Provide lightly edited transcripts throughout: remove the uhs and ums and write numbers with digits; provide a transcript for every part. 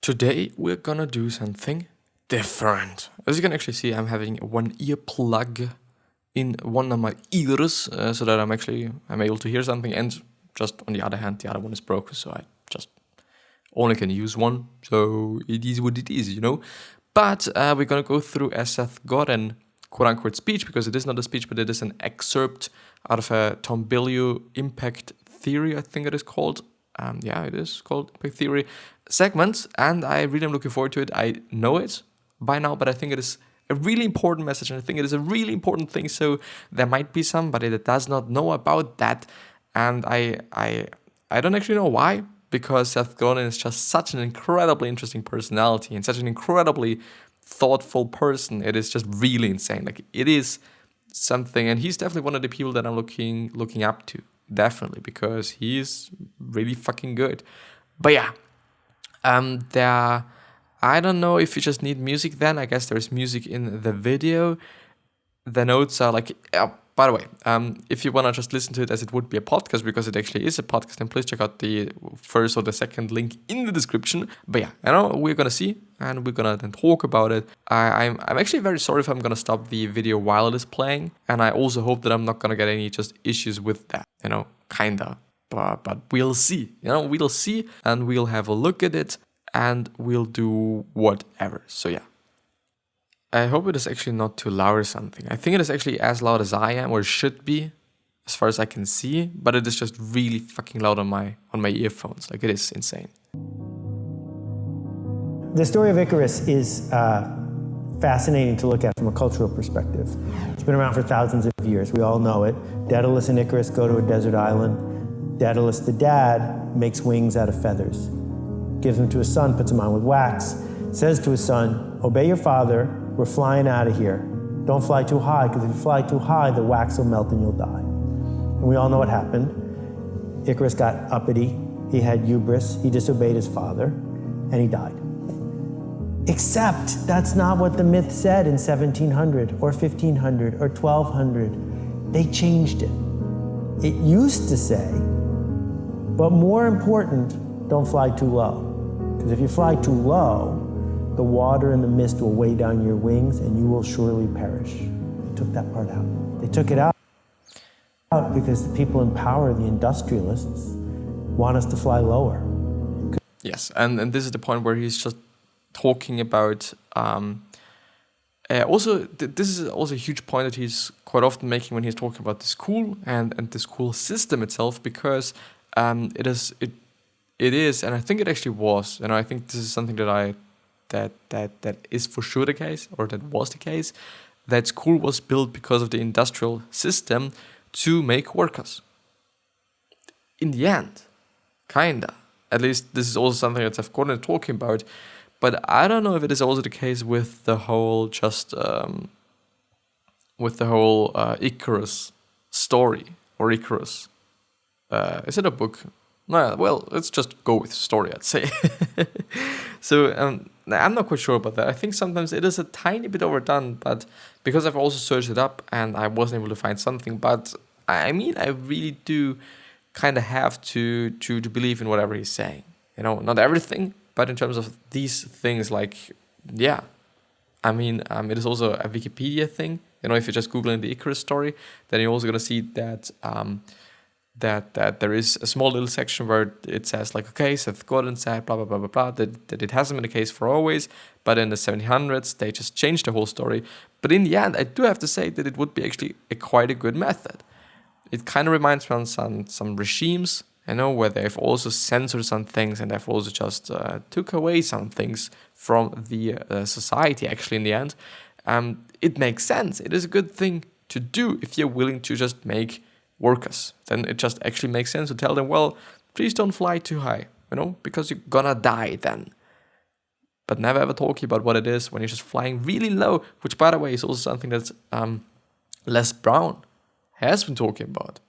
Today we're gonna do something different. As you can actually see, I'm having one earplug in one of my ears so that I'm able to hear something, and just on the other hand, the other one is broken, so I just only can use one. So it is what it is, But we're gonna go through a Seth Godin quote-unquote speech, because it is not a speech, but it is an excerpt out of a Tom Bilyeu Impact Theory, I think it is called. It is called Impact Theory segment, and I really am looking forward to it. I know it by now, but I think it is a really important message, and I think it is a really important thing, so there might be somebody that does not know about that, and I don't actually know why, because Seth Godin is just such an incredibly interesting personality and such an incredibly thoughtful person. It is just really insane. Like, it is something, and he's definitely one of the people that I'm looking up to, definitely, because he's really fucking good. But yeah, I don't know if you just need music then. I guess there's music in the video. The notes are like, by the way, if you want to just listen to it as it would be a podcast, because it actually is a podcast, then please check out the first or the second link in the description. But yeah, we're going to see, and we're going to then talk about it. I'm actually very sorry if I'm going to stop the video while it is playing. And I also hope that I'm not going to get any just issues with that, kinda. But we'll see, we'll see, and we'll have a look at it, and we'll do whatever. So yeah. I hope it is actually not too loud or something. I think it is actually as loud as I am, or should be, as far as I can see, but it is just really fucking loud on my earphones. Like, it is insane. The story of Icarus is fascinating to look at from a cultural perspective. It's been around for thousands of years. We all know it. Daedalus and Icarus go to a desert island. Daedalus, the dad, makes wings out of feathers, gives them to his son, puts them on with wax, says to his son, obey your father, we're flying out of here. Don't fly too high, because if you fly too high, the wax will melt and you'll die. And we all know what happened. Icarus got uppity, he had hubris, he disobeyed his father, and he died. Except that's not what the myth said in 1700 or 1500 or 1200. They changed it. It used to say, but more important, don't fly too low. Because if you fly too low, the water and the mist will weigh down your wings and you will surely perish. They took that part out. They took it out because the people in power, the industrialists, want us to fly lower. Yes, and this is the point where he's just talking about... this is also a huge point that he's quite often making when he's talking about the school and the school system itself, because it is, and I think it actually was, I think this is something that is for sure the case, or that was the case, that school was built because of the industrial system to make workers. In the end, kinda. At least this is also something that Seth Godin is talking about. But I don't know if it is also the case with the whole Icarus story, or Icarus. Is it a book? No, well, let's just go with story, I'd say. So I'm not quite sure about that. I think sometimes it is a tiny bit overdone, but because I've also searched it up and I wasn't able to find something. But I really do kind of have to believe in whatever he's saying. Not everything, but in terms of these things, like, yeah. It is also a Wikipedia thing. If you're just Googling the Icarus story, then you're also going to see that that there is a small little section where it says, like, okay, Seth Godin said, blah, blah, blah, blah, blah, that it hasn't been the case for always, but in the 1700s, they just changed the whole story. But in the end, I do have to say that it would be actually quite a good method. It kind of reminds me of some regimes, where they've also censored some things, and they've also just took away some things from the society, actually, in the end. It makes sense. It is a good thing to do if you're willing to just make workers. Then it just actually makes sense to tell them, well, please don't fly too high, because you're gonna die then. But never ever talking about what it is when you're just flying really low, which, by the way, is also something that Les Brown has been talking about.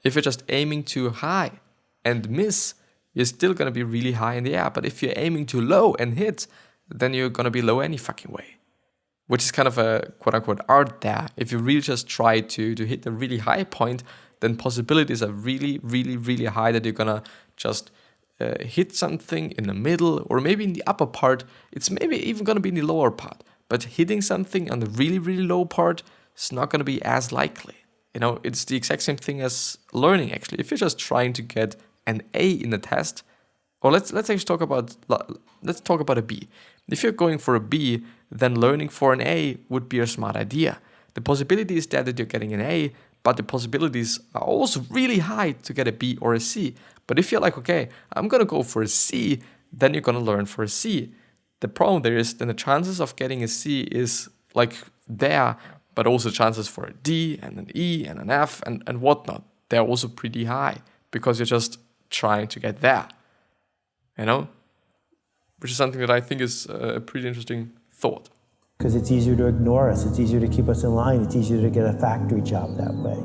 If you're just aiming too high and miss, you're still gonna be really high in the air. But if you're aiming too low and hit, then you're gonna be low any fucking way. Which is kind of a quote-unquote art there. If you really just try to hit a really high point, then possibilities are really, really, really high that you're gonna just hit something in the middle or maybe in the upper part. It's maybe even going to be in the lower part. But hitting something on the really, really low part is not going to be as likely. It's the exact same thing as learning, actually. If you're just trying to get an A in a test, or let's actually talk about a B. If you're going for a B, then learning for an A would be a smart idea. The possibility is that you're getting an A, but the possibilities are also really high to get a B or a C. But if you're like, okay, I'm going to go for a C, then you're going to learn for a C. The problem there is then the chances of getting a C is like there, but also chances for a D and an E and an F and whatnot. They're also pretty high because you're just trying to get there, which is something that I think is a pretty interesting thought. Because it's easier to ignore us, it's easier to keep us in line, it's easier to get a factory job that way.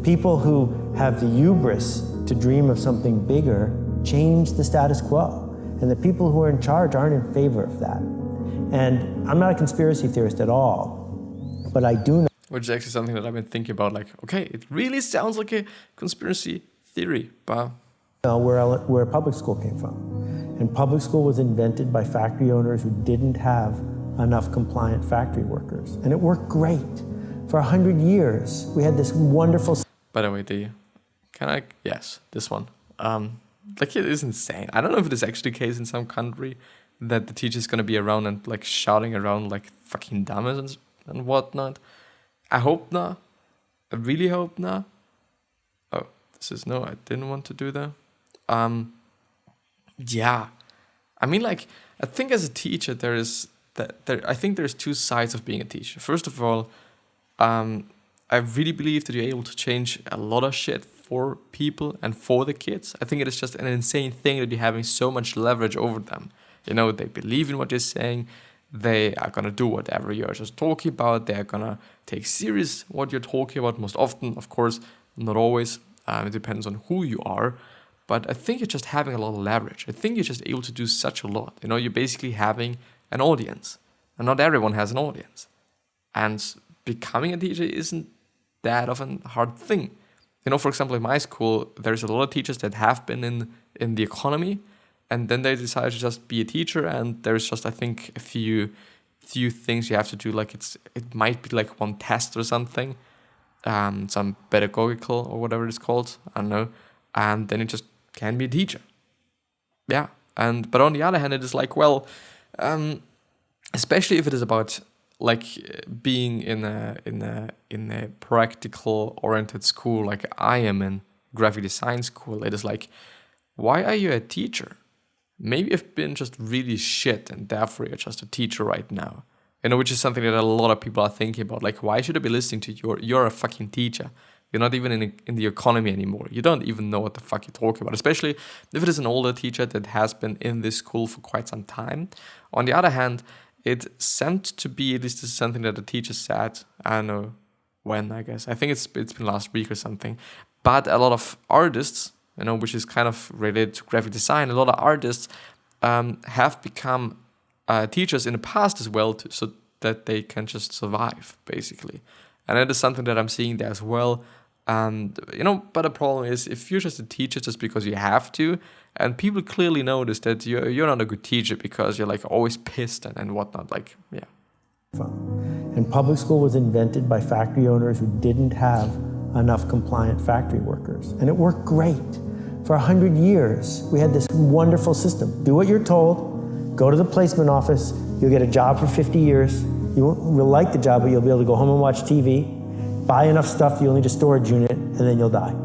People who have the hubris to dream of something bigger change the status quo. And the people who are in charge aren't in favor of that. And I'm not a conspiracy theorist at all, but I do know. Which is actually something that I've been thinking about, like, okay, it really sounds like a conspiracy theory, but... Where public school came from. And public school was invented by factory owners who didn't have enough compliant factory workers. And it worked great. For 100 years, we had this wonderful... By the way, yes, this one. Like, it is insane. I don't know if it is actually the case in some country that the teacher's gonna be around and like shouting around like fucking dummies and whatnot. I hope not. I really hope not. Oh, no, I didn't want to do that. Yeah. I mean, like, I think as a teacher, I think there's two sides of being a teacher. First of all, I really believe that you're able to change a lot of shit for people and for the kids. I think it is just an insane thing that you're having so much leverage over them. They believe in what you're saying. They are going to do whatever you're just talking about. They're going to take serious what you're talking about most often, of course, not always. It depends on who you are. But I think you're just having a lot of leverage. I think you're just able to do such a lot. You're basically having an audience. And not everyone has an audience. And becoming a teacher isn't that of a hard thing. For example, in my school, there's a lot of teachers that have been in the economy, and then they decided to just be a teacher, and there's just, I think, a few things you have to do, like it might be like one test or something, some pedagogical or whatever it's called, I don't know, and then it just can be a teacher. Yeah, but on the other hand, it is like, well, especially if it is about like being in a practical oriented school like I am in graphic design school, it is like, why are you a teacher? Maybe you've been just really shit and therefore you're just a teacher right now. Which is something that a lot of people are thinking about. Like, why should I be listening to you? You're a fucking teacher. You're not even in the economy anymore. You don't even know what the fuck you're talking about, especially if it is an older teacher that has been in this school for quite some time. On the other hand, it seemed to be, at least this is something that the teacher said, I don't know when, I guess. I think it's been last week or something. But a lot of artists, which is kind of related to graphic design, a lot of artists have become teachers in the past as well, so that they can just survive, basically. And that is something that I'm seeing there as well. But the problem is, if you're just a teacher just because you have to, and people clearly notice that you're not a good teacher because you're like always pissed and whatnot, like, yeah. And public school was invented by factory owners who didn't have enough compliant factory workers. And it worked great. For 100 years, we had this wonderful system. Do what you're told, go to the placement office, you'll get a job for 50 years. You will like the job, but you'll be able to go home and watch TV, buy enough stuff, you'll need a storage unit, and then you'll die.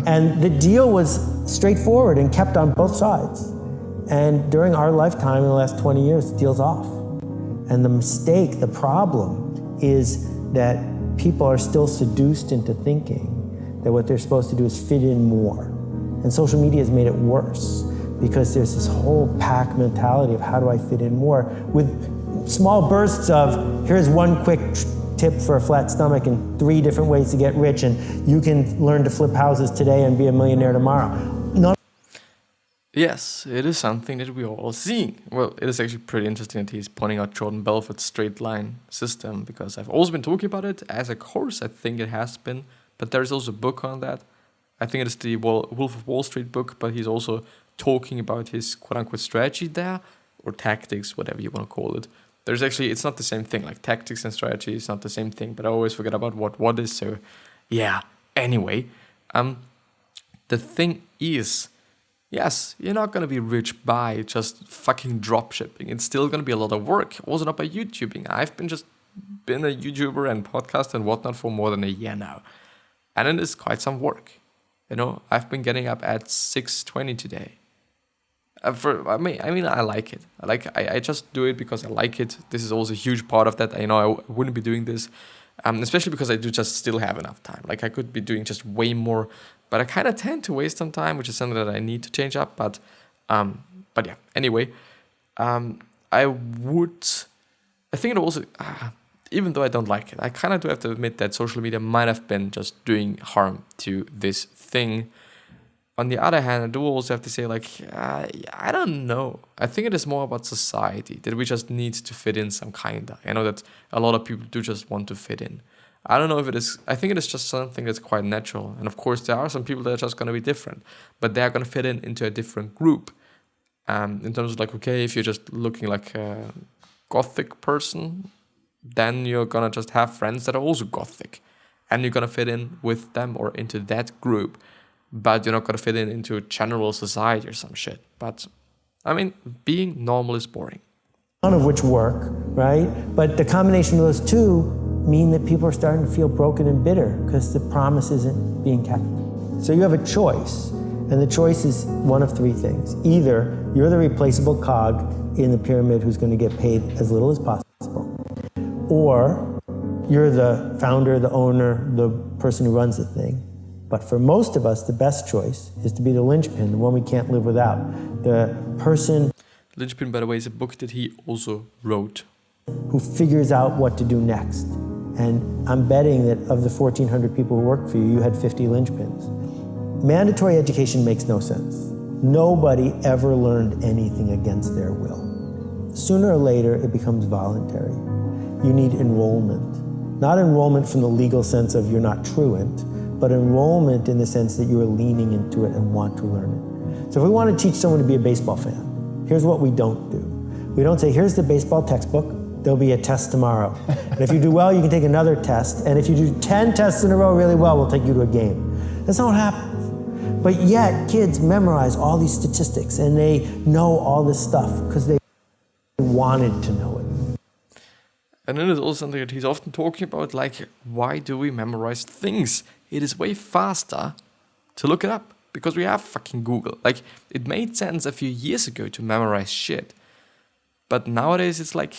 And the deal was straightforward and kept on both sides. And during our lifetime, in the last 20 years, the deal's off. And the mistake, the problem, is that people are still seduced into thinking that what they're supposed to do is fit in more. And social media has made it worse because there's this whole pack mentality of how do I fit in more, with small bursts of here's one quick tip for a flat stomach and 3 different ways to get rich, and you can learn to flip houses today and be a millionaire tomorrow. Yes, it is something that we are all seeing. Well, it is actually pretty interesting that he's pointing out Jordan Belfort's straight line system, because I've also been talking about it as a course, I think it has been, but there's also a book on that. I think it is the Wolf of Wall Street book, but he's also talking about his quote-unquote strategy there, or tactics, whatever you want to call it. There's actually, it's not the same thing. Like tactics and strategy is not the same thing, but I always forget about what is. So yeah, anyway, the thing is, yes, you're not going to be rich by just fucking drop shipping. It's still going to be a lot of work. Also not by YouTubing. I've been a YouTuber and podcast and whatnot for more than a year now. And it is quite some work. You know, I've been getting up at 6:20 today. I mean, I like it. I just do it because I like it. This is also a huge part of that. I wouldn't be doing this, especially because I do just still have enough time. Like I could be doing just way more, but I kind of tend to waste some time, which is something that I need to change up. But yeah. Anyway, I think it also, even though I don't like it, I kind of do have to admit that social media might have been just doing harm to this thing. On the other hand, I do also have to say, like, I don't know. I think it is more about society, that we just need to fit in some kind of. I know that a lot of people do just want to fit in. I don't know if it is, I think it is just something that's quite natural. And of course, there are some people that are just going to be different, but they're going to fit into a different group. In terms of like, okay, if you're just looking like a gothic person, then you're going to just have friends that are also gothic. And you're going to fit in with them or into that group. But you're not going to fit into general society or some shit. But, I mean, being normal is boring. None of which work, right? But the combination of those two mean that people are starting to feel broken and bitter because the promise isn't being kept. So you have a choice, and the choice is one of three things. Either you're the replaceable cog in the pyramid who's going to get paid as little as possible, or you're the founder, the owner, the person who runs the thing. But for most of us, the best choice is to be the linchpin, the one we can't live without. The person... Linchpin, by the way, is a book that he also wrote. ...who figures out what to do next. And I'm betting that of the 1,400 people who worked for you, you had 50 linchpins. Mandatory education makes no sense. Nobody ever learned anything against their will. Sooner or later, it becomes voluntary. You need enrollment. Not enrollment from the legal sense of you're not truant, but enrollment in the sense that you are leaning into it and want to learn it. So if we want to teach someone to be a baseball fan, here's what we don't do. We don't say, here's the baseball textbook, there'll be a test tomorrow. And if you do well, you can take another test. And if you do 10 tests in a row really well, we'll take you to a game. That's not what happens. But yet, kids memorize all these statistics and they know all this stuff because they wanted to know it. And then there's also something that he's often talking about, like, why do we memorize things? It is way faster to look it up because we have fucking Google. Like, it made sense a few years ago to memorize shit. But nowadays it's like,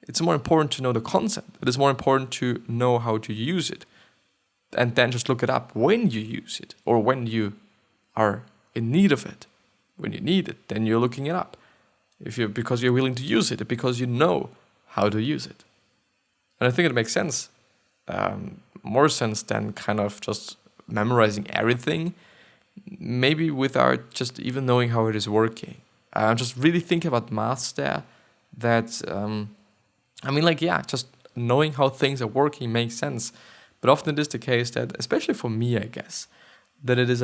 it's more important to know the concept. It is more important to know how to use it. And then just look it up when you use it or when you are in need of it. When you need it, then you're looking it up. Because you're willing to use it, because you know how to use it. And I think it makes sense. More sense than kind of just memorizing everything, maybe without just even knowing how it is working. I'm just really thinking about maths there, that, just knowing how things are working makes sense. But often it is the case that, especially for me, I guess, that it is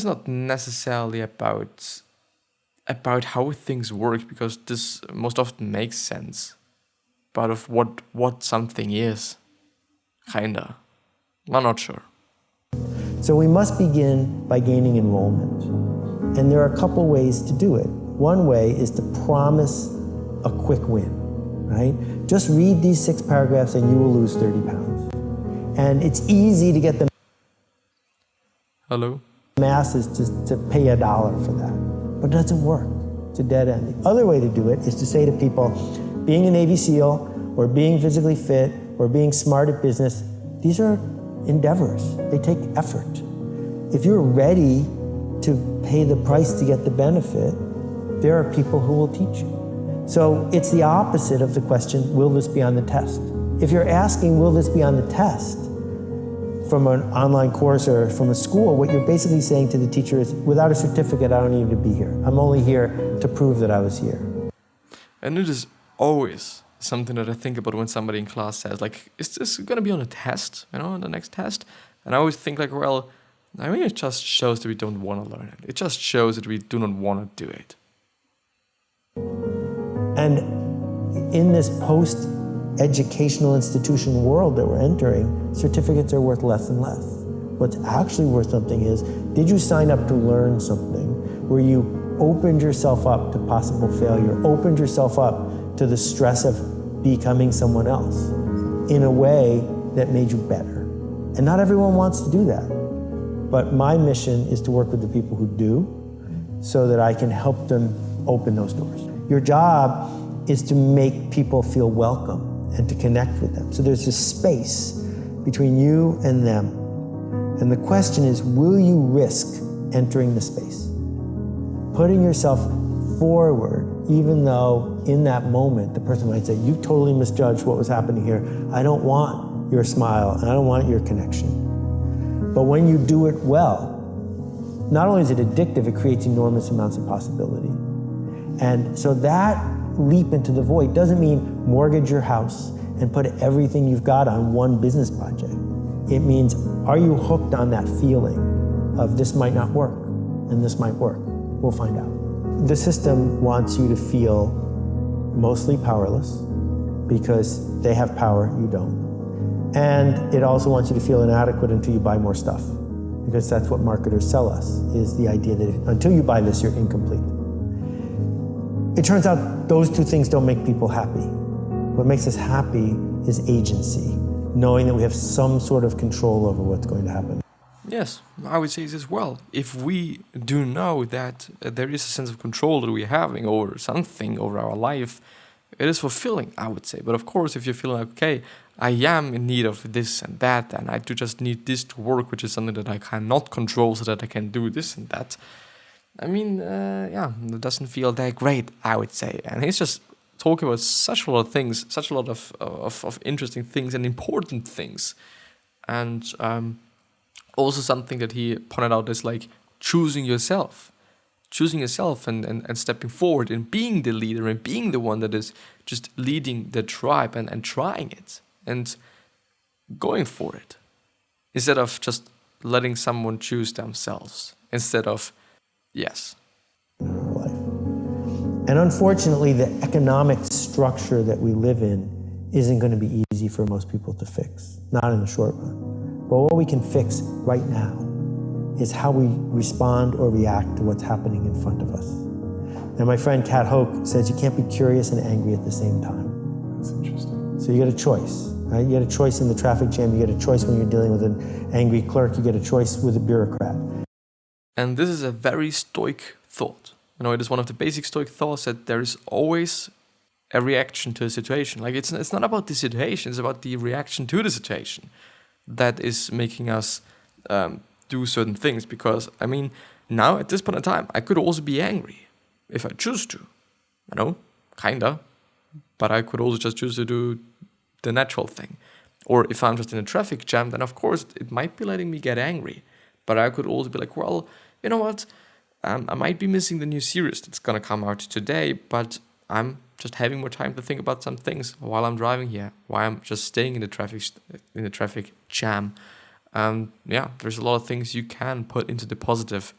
not necessarily about how things work, because this most often makes sense. But of what something is, kinda. I'm not sure. So we must begin by gaining enrollment. And there are a couple ways to do it. One way is to promise a quick win, right? Just read these 6 paragraphs and you will lose 30 pounds. And it's easy to get the masses to pay $1 for that. But it doesn't work. It's a dead end. The other way to do it is to say to people, being a Navy SEAL, or being physically fit, or being smart at business, these are endeavors. They take effort. If you're ready to pay the price to get the benefit, there are people who will teach you. So it's the opposite of the question, will this be on the test? If you're asking, will this be on the test, from an online course or from a school, what you're basically saying to the teacher is, without a certificate, I don't need to be here. I'm only here to prove that I was here. And it is always something that I think about when somebody in class says, like, is this going to be on a test, on the next test? And I always think, like, well, I mean, it just shows that we don't want to learn it. It just shows that we do not want to do it. And in this post-educational institution world that we're entering, certificates are worth less and less. What's actually worth something is, did you sign up to learn something where you opened yourself up to possible failure, opened yourself up to the stress of becoming someone else in a way that made you better? And not everyone wants to do that. But my mission is to work with the people who do so that I can help them open those doors. Your job is to make people feel welcome and to connect with them. So there's this space between you and them. And the question is, will you risk entering the space? Putting yourself forward, even though in that moment the person might say, you totally misjudged what was happening here. I don't want your smile and I don't want your connection. But when you do it well, not only is it addictive, it creates enormous amounts of possibility. And so that leap into the void doesn't mean mortgage your house and put everything you've got on one business project. It means, are you hooked on that feeling of this might not work and this might work? We'll find out. The system wants you to feel mostly powerless because they have power, you don't. And it also wants you to feel inadequate until you buy more stuff, because that's what marketers sell us, is the idea that until you buy this, you're incomplete. It turns out those two things don't make people happy. What makes us happy is agency, knowing that we have some sort of control over what's going to happen. Yes, I would say this as well. If we do know that there is a sense of control that we're having over something, over our life, it is fulfilling, I would say. But of course, if you feel like, okay, I am in need of this and that, and I do just need this to work, which is something that I cannot control so that I can do this and that. I mean, it doesn't feel that great, I would say. And he's just talking about such a lot of things, such a lot of interesting things and important things. And also something that he pointed out is like choosing yourself and stepping forward and being the leader and being the one that is just leading the tribe and trying it and going for it, instead of just letting someone choose themselves, instead of, yes. Life. And unfortunately, the economic structure that we live in isn't going to be easy for most people to fix, not in the short run. But what we can fix right now is how we respond or react to what's happening in front of us. And my friend Kat Hoke says you can't be curious and angry at the same time. That's interesting. So you get a choice, right? You get a choice in the traffic jam, you get a choice when you're dealing with an angry clerk, you get a choice with a bureaucrat. And this is a very stoic thought. You know, it is one of the basic stoic thoughts that there is always a reaction to a situation. Like it's not about the situation, it's about the reaction to the situation that is making us do certain things. Because, I mean, now at this point in time, I could also be angry if I choose to. You know, kinda. But I could also just choose to do the natural thing. Or if I'm just in a traffic jam, then of course it might be letting me get angry. But I could also be like, well, you know what? I might be missing the new series that's gonna come out today, but I'm just having more time to think about some things while I'm driving here, while I'm just staying in the traffic jam. There's a lot of things you can put into the positive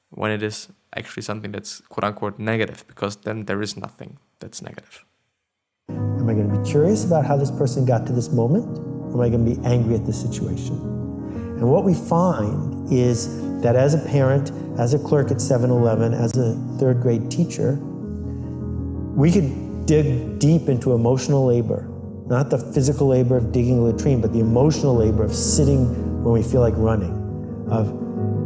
when it is actually something that's quote unquote negative, because then there is nothing that's negative. Am I going to be curious about how this person got to this moment, or am I going to be angry at the situation? And what we find is that as a parent, as a clerk at 7-Eleven, as a third grade teacher, we could dig deep into emotional labor, not the physical labor of digging a latrine, but the emotional labor of sitting when we feel like running, of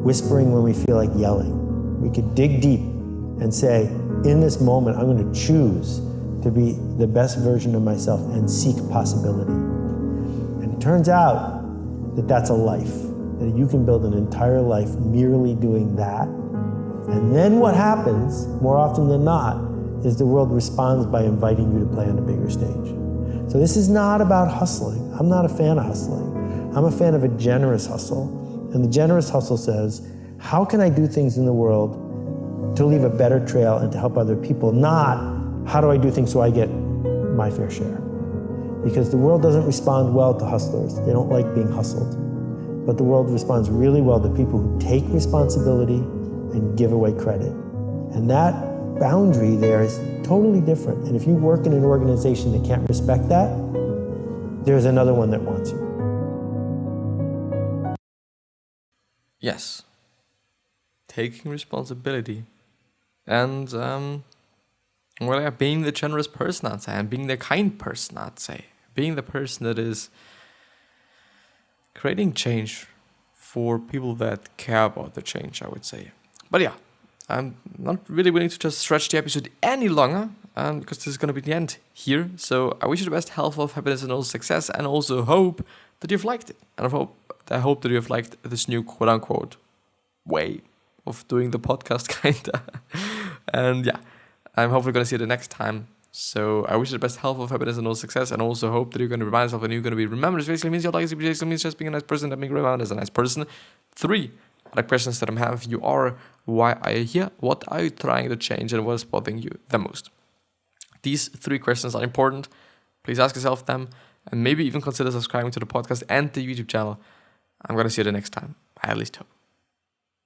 whispering when we feel like yelling. We could dig deep and say, in this moment, I'm going to choose to be the best version of myself and seek possibility. And it turns out that that's a life, that you can build an entire life merely doing that. And then what happens, more often than not, is the world responds by inviting you to play on a bigger stage. So this is not about hustling. I'm not a fan of hustling. I'm a fan of a generous hustle. And the generous hustle says, how can I do things in the world to leave a better trail and to help other people? Not, how do I do things so I get my fair share? Because the world doesn't respond well to hustlers. They don't like being hustled. but the world responds really well to people who take responsibility and give away credit. And that boundary there is totally different. And if you work in an organization that can't respect that, there's another one that wants you. Yes. Taking responsibility. And, being the generous person, I'd say, and being the kind person, I'd say. Being the person that is creating change for people that care about the change, I would say. But yeah, I'm not really willing to just stretch the episode any longer, because this is going to be the end here. So I wish you the best health, of happiness, and also success, and also hope that you've liked it. And I hope that you've liked this new quote-unquote way of doing the podcast, kinda. And yeah, I'm hopefully going to see you the next time. So I wish you the best health, of happiness, and also success, and also hope that you're going to remind yourself and you're going to be remembered. This basically means your legacy, basically means just being a nice person, that being remembered as a nice person. 3 other questions that I'm having you are: why are you here? What are you trying to change? And what is bothering you the most? These 3 questions are important. Please ask yourself them, and maybe even consider subscribing to the podcast and the YouTube channel. I'm going to see you the next time. I at least hope.